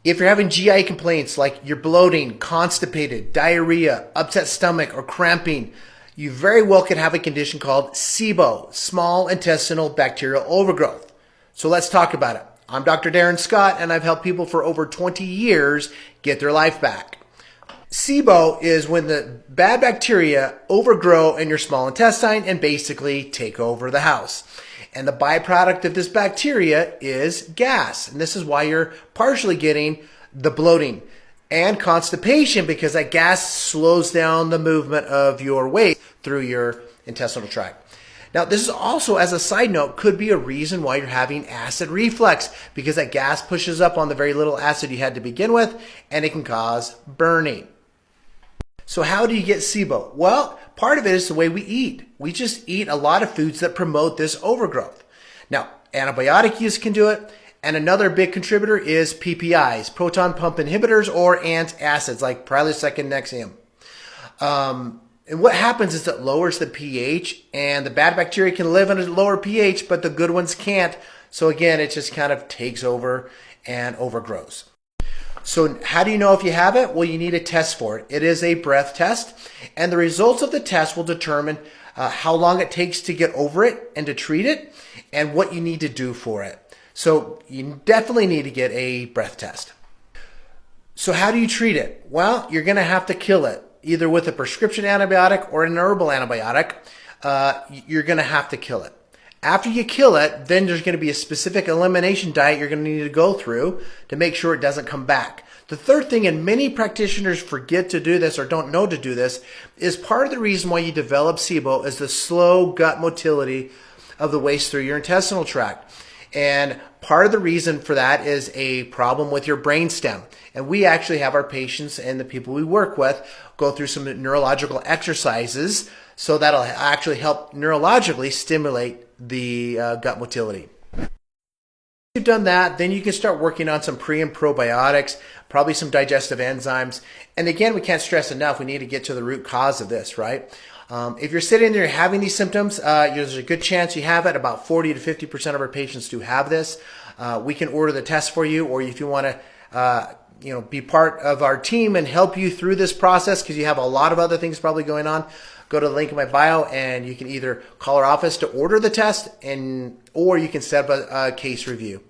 If you're having GI complaints like you're bloating, constipated, diarrhea, upset stomach, or cramping, you very well could have a condition called SIBO, small intestinal bacterial overgrowth. So let's talk about it. I'm Dr. Darren Scott, and I've helped people for over 20 years get their life back. SIBO is when the bad bacteria overgrow in your small intestine and basically take over the house. And the byproduct of this bacteria is gas. And this is why you're partially getting the bloating and constipation, because that gas slows down the movement of your waste through your intestinal tract. Now, this is also, as a side note, could be a reason why you're having acid reflux, because that gas pushes up on the very little acid you had to begin with, and it can cause burning. So how do you get SIBO? Well, part of it is the way we eat. We just eat a lot of foods that promote this overgrowth. Now, antibiotic use can do it, and another big contributor is PPIs, proton pump inhibitors, or antacids like Prilosec and Nexium. And what happens is it lowers the pH, and the bad bacteria can live at a lower pH, but the good ones can't. So again, it just kind of takes over and overgrows. So how do you know if you have it? Well, you need a test for it. It is a breath test, and the results of the test will determine how long it takes to get over it and to treat it, and what you need to do for it. So you definitely need to get a breath test. So how do you treat it? Well, you're going to have to kill it, either with a prescription antibiotic or an herbal antibiotic. You're going to have to kill it. After you kill it, then there's going to be a specific elimination diet you're going to need to go through to make sure it doesn't come back. The third thing, and many practitioners forget to do this or don't know to do this, is part of the reason why you develop SIBO is the slow gut motility of the waste through your intestinal tract. And part of the reason for that is a problem with your brainstem. And we actually have our patients and the people we work with go through some neurological exercises, so that'll actually help neurologically stimulate the gut motility. If you've done that, then you can start working on some pre and probiotics, probably some digestive enzymes. And again, we can't stress enough, we need to get to the root cause of this, right? If you're sitting there having these symptoms, there's a good chance you have it. About 40 to 50% of our patients do have this. We can order the test for you, or if you want to be part of our team and help you through this process, because you have a lot of other things probably going on, go to the link in my bio and you can either call our office to order the test, or you can set up a case review.